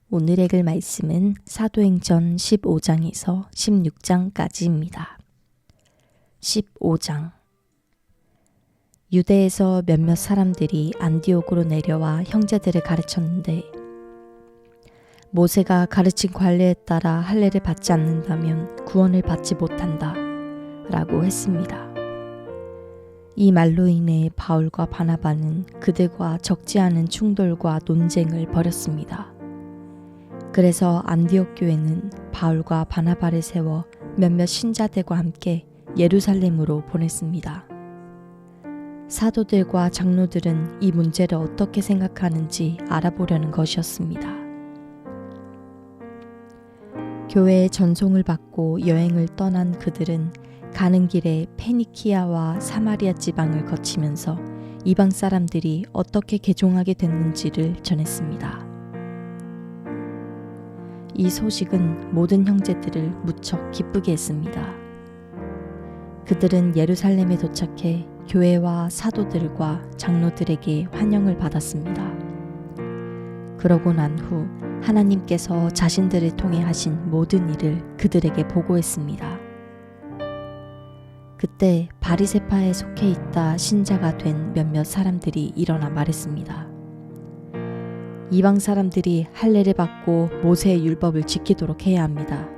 오늘 읽을 말씀은 사도행전 15장에서 16장까지입니다. 15장. 유대에서 몇몇 사람들이 안디옥으로 내려와 형제들을 가르쳤는데 모세가 가르친 관례에 따라 할례를 받지 않는다면 구원을 받지 못한다 라고 했습니다. 이 말로 인해 바울과 바나바는 그들과 적지 않은 충돌과 논쟁을 벌였습니다. 그래서 안디옥 교회는 바울과 바나바를 세워 몇몇 신자들과 함께 예루살렘으로 보냈습니다. 사도들과 장로들은 이 문제를 어떻게 생각하는지 알아보려는 것이었습니다. 교회의 전송을 받고 여행을 떠난 그들은 가는 길에 페니키아와 사마리아 지방을 거치면서 이방 사람들이 어떻게 개종하게 됐는지를 전했습니다. 이 소식은 모든 형제들을 무척 기쁘게 했습니다. 그들은 예루살렘에 도착해 교회와 사도들과 장로들에게 환영을 받았습니다. 그러고 난 후 하나님께서 자신들을 통해 하신 모든 일을 그들에게 보고했습니다. 그때 바리새파에 속해 있다 신자가 된 몇몇 사람들이 일어나 말했습니다. 이방 사람들이 할례를 받고 모세의 율법을 지키도록 해야 합니다.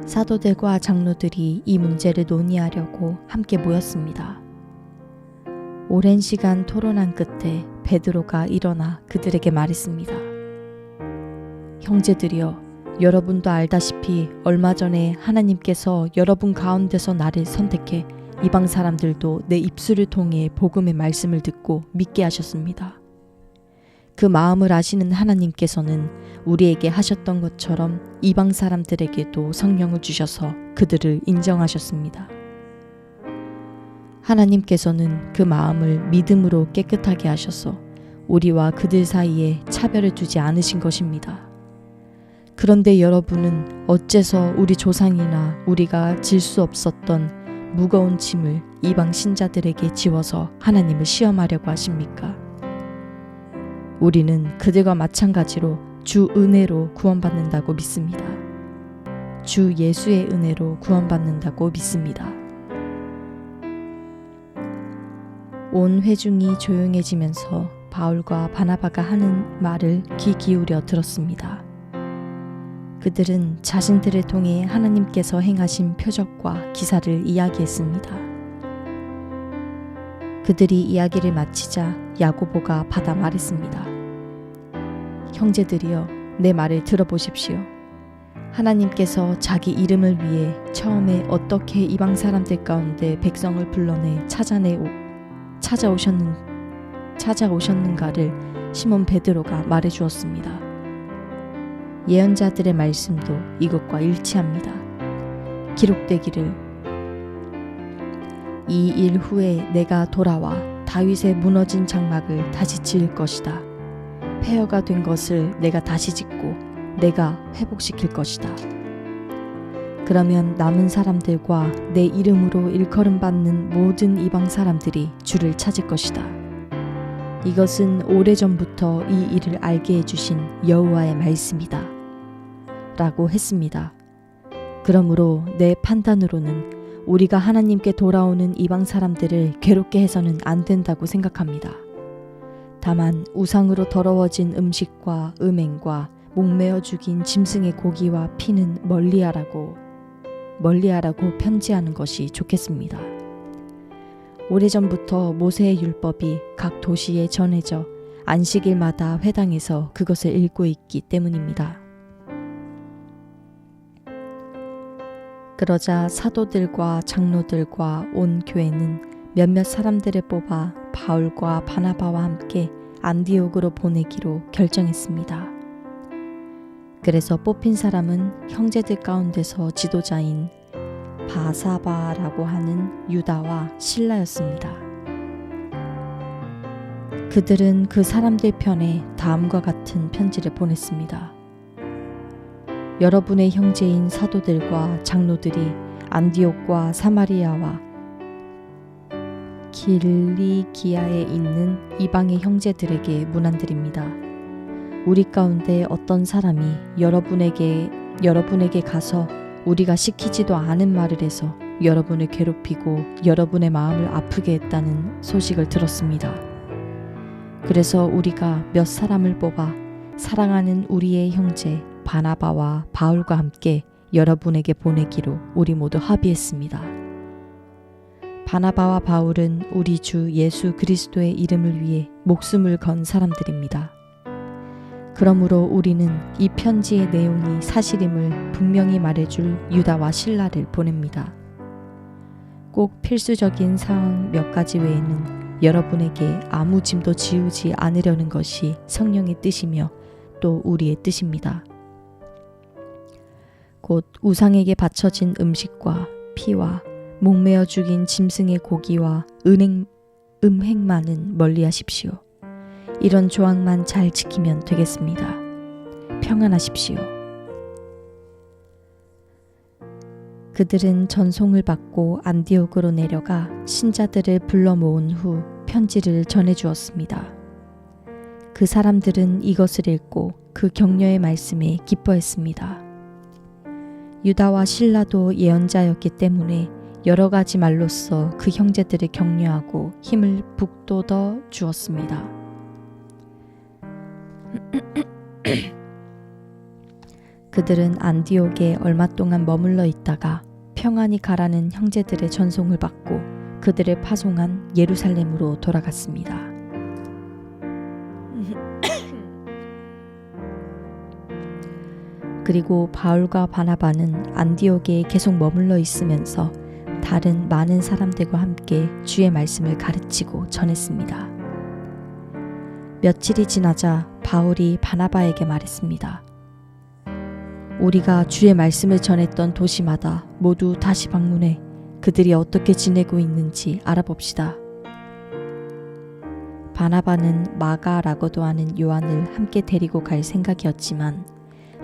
사도들과 장로들이 이 문제를 논의하려고 함께 모였습니다. 오랜 시간 토론한 끝에 베드로가 일어나 그들에게 말했습니다. 형제들이여, 여러분도 알다시피 얼마 전에 하나님께서 여러분 가운데서 나를 선택해 이방 사람들도 내 입술을 통해 복음의 말씀을 듣고 믿게 하셨습니다. 그 마음을 아시는 하나님께서는 우리에게 하셨던 것처럼 이방 사람들에게도 성령을 주셔서 그들을 인정하셨습니다. 하나님께서는 그 마음을 믿음으로 깨끗하게 하셔서 우리와 그들 사이에 차별을 두지 않으신 것입니다. 그런데 여러분은 어째서 우리 조상이나 우리가 질 수 없었던 무거운 짐을 이방 신자들에게 지워서 하나님을 시험하려고 하십니까? 우리는 그들과 마찬가지로 주 은혜로 구원받는다고 믿습니다. 주 예수의 은혜로 구원받는다고 믿습니다. 온 회중이 조용해지면서 바울과 바나바가 하는 말을 귀 기울여 들었습니다. 그들은 자신들을 통해 하나님께서 행하신 표적과 기사를 이야기했습니다. 그들이 이야기를 마치자 야고보가 받아 말했습니다. 형제들이여, 내 말을 들어보십시오. 하나님께서 자기 이름을 위해 처음에 어떻게 이방 사람들 가운데 백성을 불러내 찾아오셨는가를 시몬 베드로가 말해 주었습니다. 예언자들의 말씀도 이것과 일치합니다. 기록되기를 이 일 후에 내가 돌아와 다윗의 무너진 장막을 다시 지을 것이다. 폐허가 된 것을 내가 다시 짓고 내가 회복시킬 것이다. 그러면 남은 사람들과 내 이름으로 일컬음 받는 모든 이방 사람들이 주를 찾을 것이다. 이것은 오래전부터 이 일을 알게 해주신 여호와의 말씀이다. 라고 했습니다. 그러므로 내 판단으로는 우리가 하나님께 돌아오는 이방 사람들을 괴롭게 해서는 안 된다고 생각합니다. 다만 우상으로 더러워진 음식과 음행과 목매어 죽인 짐승의 고기와 피는 멀리하라고 편지하는 것이 좋겠습니다. 오래전부터 모세의 율법이 각 도시에 전해져 안식일마다 회당에서 그것을 읽고 있기 때문입니다. 그러자 사도들과 장로들과 온 교회는 몇몇 사람들을 뽑아 바울과 바나바와 함께 안디옥으로 보내기로 결정했습니다. 그래서 뽑힌 사람은 형제들 가운데서 지도자인 바사바라고 하는 유다와 실라였습니다. 그들은 그 사람들 편에 다음과 같은 편지를 보냈습니다. 여러분의 형제인 사도들과 장로들이 안디옥과 사마리아와 길리기아에 있는 이방의 형제들에게 문안드립니다. 우리 가운데 어떤 사람이 여러분에게 가서 우리가 시키지도 않은 말을 해서 여러분을 괴롭히고 여러분의 마음을 아프게 했다는 소식을 들었습니다. 그래서 우리가 몇 사람을 뽑아 사랑하는 우리의 형제 바나바와 바울과 함께 여러분에게 보내기로 우리 모두 합의했습니다. 바나바와 바울은 우리 주 예수 그리스도의 이름을 위해 목숨을 건 사람들입니다. 그러므로 우리는 이 편지의 내용이 사실임을 분명히 말해줄 유다와 실라를 보냅니다. 꼭 필수적인 사항 몇 가지 외에는 여러분에게 아무 짐도 지우지 않으려는 것이 성령의 뜻이며 또 우리의 뜻입니다. 곧 우상에게 바쳐진 음식과 피와 목매어 죽인 짐승의 고기와 음행만은 멀리하십시오. 이런 조항만 잘 지키면 되겠습니다. 평안하십시오. 그들은 전송을 받고 안디옥으로 내려가 신자들을 불러 모은 후 편지를 전해주었습니다. 그 사람들은 이것을 읽고 그 격려의 말씀에 기뻐했습니다. 유다와 실라도 예언자였기 때문에 여러 가지 말로써 그 형제들을 격려하고 힘을 북돋워 주었습니다. 그들은 안디옥에 얼마 동안 머물러 있다가 평안히 가라는 형제들의 전송을 받고 그들을 파송한 예루살렘으로 돌아갔습니다. 그리고 바울과 바나바는 안디옥에 계속 머물러 있으면서 다른 많은 사람들과 함께 주의 말씀을 가르치고 전했습니다. 며칠이 지나자 바울이 바나바에게 말했습니다. 우리가 주의 말씀을 전했던 도시마다 모두 다시 방문해 그들이 어떻게 지내고 있는지 알아봅시다. 바나바는 마가라고도 하는 요한을 함께 데리고 갈 생각이었지만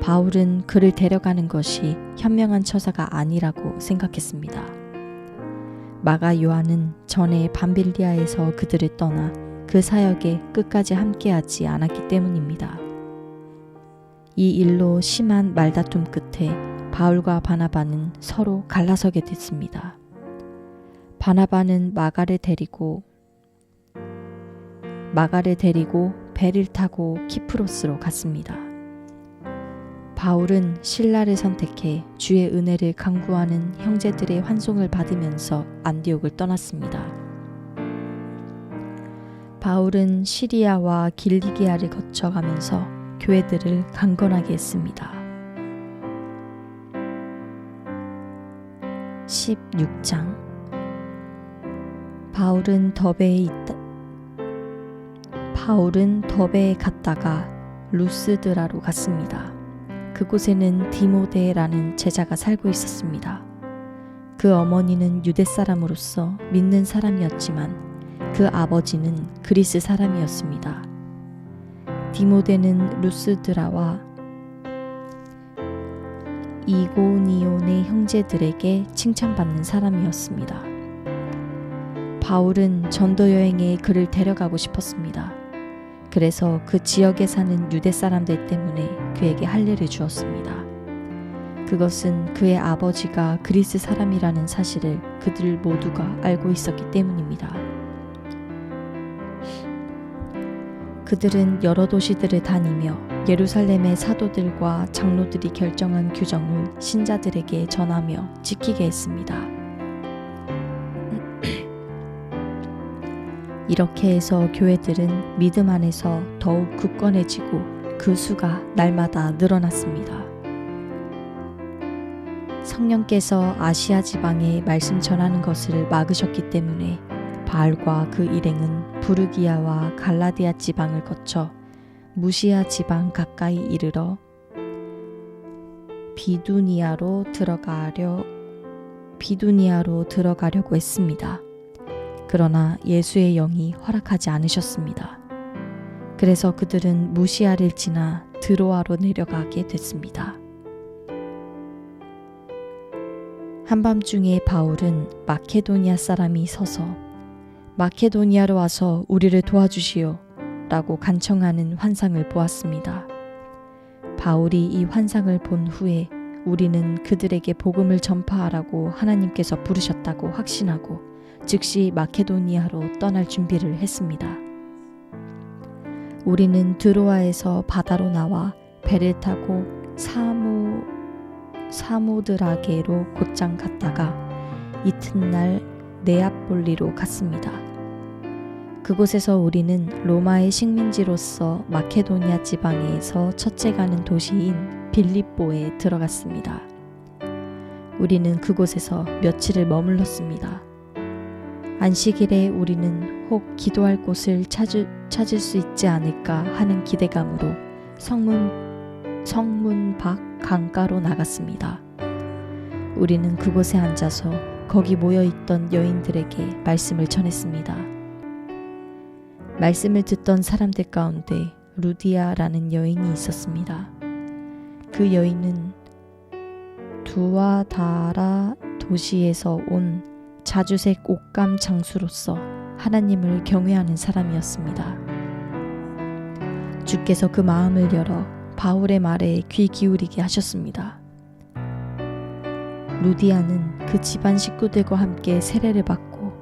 바울은 그를 데려가는 것이 현명한 처사가 아니라고 생각했습니다. 마가 요한은 전에 밤빌리아에서 그들을 떠나 그 사역에 끝까지 함께하지 않았기 때문입니다. 이 일로 심한 말다툼 끝에 바울과 바나바는 서로 갈라서게 됐습니다. 바나바는 마가를 데리고 배를 타고 키프로스로 갔습니다. 바울은 실라를 선택해 주의 은혜를 간구하는 형제들의 환송을 받으면서 안디옥을 떠났습니다. 바울은 시리아와 길리기아를 거쳐가면서 교회들을 강건하게 했습니다. 16장 바울은 더베에 갔다가 루스드라로 갔습니다. 그곳에는 디모데라는 제자가 살고 있었습니다. 그 어머니는 유대 사람으로서 믿는 사람이었지만 그 아버지는 그리스 사람이었습니다. 디모데는 루스드라와 이고니온의 형제들에게 칭찬받는 사람이었습니다. 바울은 전도 여행에 그를 데려가고 싶었습니다. 그래서 그 지역에 사는 유대 사람들 때문에 그에게 할례를 주었습니다. 그것은 그의 아버지가 그리스 사람이라는 사실을 그들 모두가 알고 있었기 때문입니다. 그들은 여러 도시들을 다니며 예루살렘의 사도들과 장로들이 결정한 규정을 신자들에게 전하며 지키게 했습니다. 이렇게 해서 교회들은 믿음 안에서 더욱 굳건해지고 그 수가 날마다 늘어났습니다. 성령께서 아시아 지방에 말씀 전하는 것을 막으셨기 때문에 바울과 그 일행은 부르기아와 갈라디아 지방을 거쳐 무시아 지방 가까이 이르러 비두니아로 들어가려고 했습니다. 그러나 예수의 영이 허락하지 않으셨습니다. 그래서 그들은 무시아를 지나 드로아로 내려가게 됐습니다. 한밤중에 바울은 마케도니아 사람이 서서 마케도니아로 와서 우리를 도와주시오. 라고 간청하는 환상을 보았습니다. 바울이 이 환상을 본 후에 우리는 그들에게 복음을 전파하라고 하나님께서 부르셨다고 확신하고 즉시 마케도니아로 떠날 준비를 했습니다. 우리는 드로아에서 바다로 나와 배를 타고 사모드라게로 곧장 갔다가 이튿날 네아폴리로 갔습니다. 그곳에서 우리는 로마의 식민지로서 마케도니아 지방에서 첫째 가는 도시인 빌립보에 들어갔습니다. 우리는 그곳에서 며칠을 머물렀습니다. 안식일에 우리는 혹 기도할 곳을 찾을 수 있지 않을까 하는 기대감으로 성문 밖 강가로 나갔습니다. 우리는 그곳에 앉아서 거기 모여있던 여인들에게 말씀을 전했습니다. 말씀을 듣던 사람들 가운데 루디아라는 여인이 있었습니다. 그 여인은 두아다라 도시에서 온 자주색 옷감 장수로서 하나님을 경외하는 사람이었습니다. 주께서 그 마음을 열어 바울의 말에 귀 기울이게 하셨습니다. 루디아는 그 집안 식구들과 함께 세례를 받고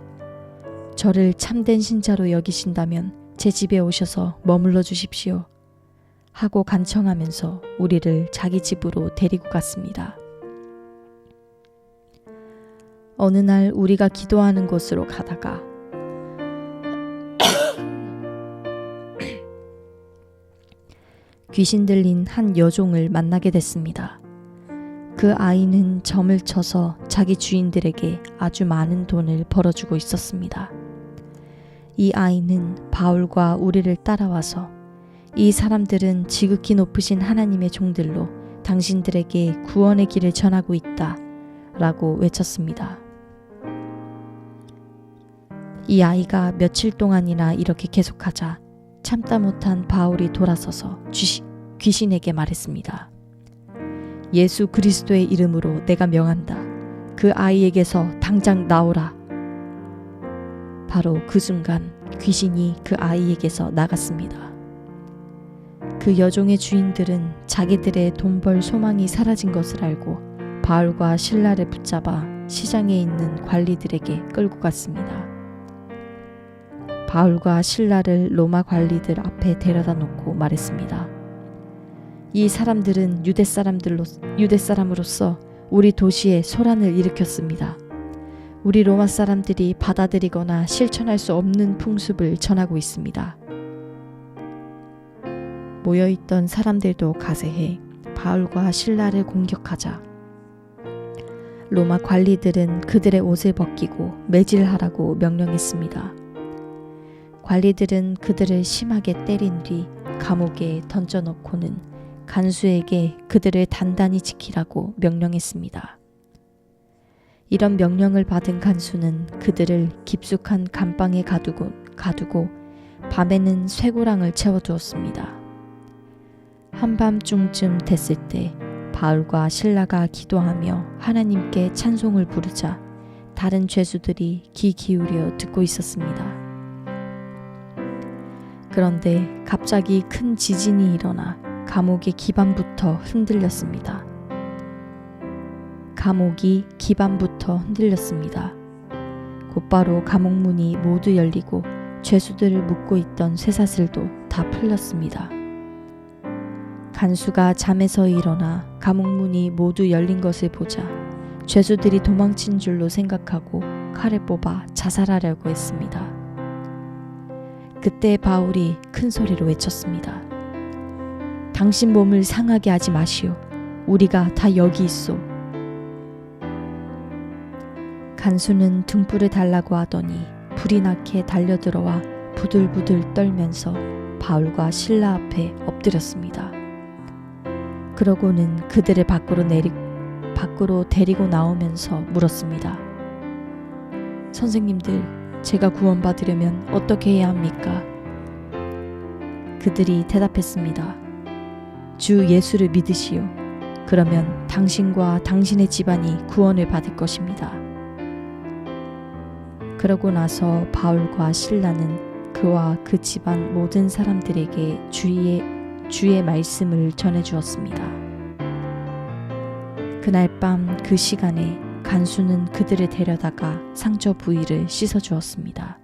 저를 참된 신자로 여기신다면 제 집에 오셔서 머물러 주십시오 하고 간청하면서 우리를 자기 집으로 데리고 갔습니다. 어느 날 우리가 기도하는 곳으로 가다가 귀신 들린 한 여종을 만나게 됐습니다. 그 아이는 점을 쳐서 자기 주인들에게 아주 많은 돈을 벌어주고 있었습니다. 이 아이는 바울과 우리를 따라와서 이 사람들은 지극히 높으신 하나님의 종들로 당신들에게 구원의 길을 전하고 있다 라고 외쳤습니다. 이 아이가 며칠 동안이나 이렇게 계속하자 참다 못한 바울이 돌아서서 귀신에게 말했습니다. 예수 그리스도의 이름으로 내가 명한다. 그 아이에게서 당장 나오라. 바로 그 순간 귀신이 그 아이에게서 나갔습니다. 그 여종의 주인들은 자기들의 돈 벌 소망이 사라진 것을 알고 바울과 실라를 붙잡아 시장에 있는 관리들에게 끌고 갔습니다. 바울과 실라를 로마 관리들 앞에 데려다 놓고 말했습니다. 이 사람들은 유대 사람으로서 우리 도시에 소란을 일으켰습니다. 우리 로마 사람들이 받아들이거나 실천할 수 없는 풍습을 전하고 있습니다. 모여있던 사람들도 가세해 바울과 실라를 공격하자 로마 관리들은 그들의 옷을 벗기고 매질하라고 명령했습니다. 관리들은 그들을 심하게 때린 뒤 감옥에 던져놓고는 간수에게 그들을 단단히 지키라고 명령했습니다. 이런 명령을 받은 간수는 그들을 깊숙한 감방에 가두고 밤에는 쇠고랑을 채워두었습니다. 한밤중쯤 됐을 때 바울과 실라가 기도하며 하나님께 찬송을 부르자 다른 죄수들이 귀 기울여 듣고 있었습니다. 그런데 갑자기 큰 지진이 일어나 감옥의 기반부터 흔들렸습니다. 곧바로 감옥문이 모두 열리고 죄수들을 묶고 있던 쇠사슬도 다 풀렸습니다. 간수가 잠에서 일어나 감옥문이 모두 열린 것을 보자 죄수들이 도망친 줄로 생각하고 칼을 뽑아 자살하려고 했습니다. 그때 바울이 큰 소리로 외쳤습니다. 당신 몸을 상하게 하지 마시오. 우리가 다 여기 있소. 간수는 등불을 달라고 하더니 불이 나게 달려들어와 부들부들 떨면서 바울과 실라 앞에 엎드렸습니다. 그러고는 그들을 밖으로 데리고 나오면서 물었습니다. 선생님들, 제가 구원받으려면 어떻게 해야 합니까? 그들이 대답했습니다. 주 예수를 믿으시오. 그러면 당신과 당신의 집안이 구원을 받을 것입니다. 그러고 나서 바울과 실라는 그와 그 집안 모든 사람들에게 주의 말씀을 전해 주었습니다. 그날 밤 그 시간에 간수는 그들을 데려다가 상처 부위를 씻어 주었습니다.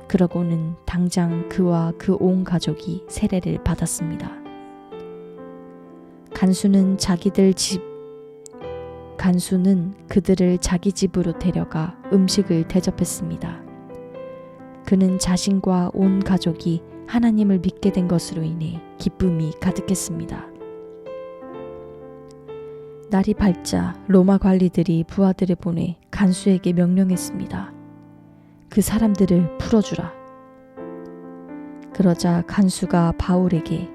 그러고는 당장 그와 그 온 가족이 세례를 받았습니다. 간수는 그들을 자기 집으로 데려가 음식을 대접했습니다. 그는 자신과 온 가족이 하나님을 믿게 된 것으로 인해 기쁨이 가득했습니다. 날이 밝자 로마 관리들이 부하들을 보내 간수에게 명령했습니다. 그 사람들을 풀어주라. 그러자 간수가 바울에게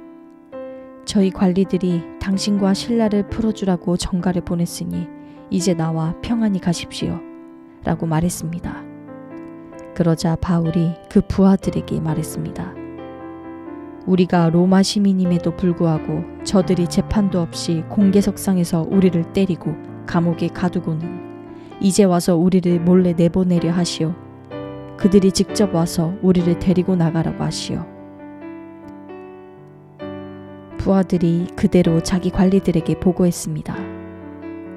저희 관리들이 당신과 신라를 풀어주라고 전가를 보냈으니 이제 나와 평안히 가십시오 라고 말했습니다. 그러자 바울이 그 부하들에게 말했습니다. 우리가 로마 시민임에도 불구하고 저들이 재판도 없이 공개석상에서 우리를 때리고 감옥에 가두고는 이제 와서 우리를 몰래 내보내려 하시오. 그들이 직접 와서 우리를 데리고 나가라고 하시오. 부하들이 그대로 자기 관리들에게 보고했습니다.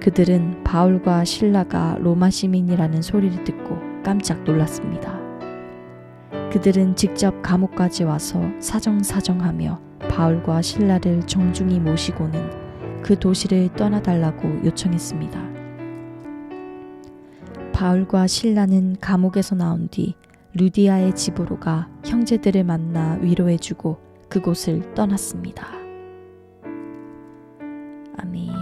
그들은 바울과 신라가 로마 시민이라는 소리를 듣고 깜짝 놀랐습니다. 그들은 직접 감옥까지 와서 사정사정하며 바울과 신라를 정중히 모시고는 그 도시를 떠나달라고 요청했습니다. 바울과 신라는 감옥에서 나온 뒤 루디아의 집으로 가 형제들을 만나 위로해주고 그곳을 떠났습니다. 아멘.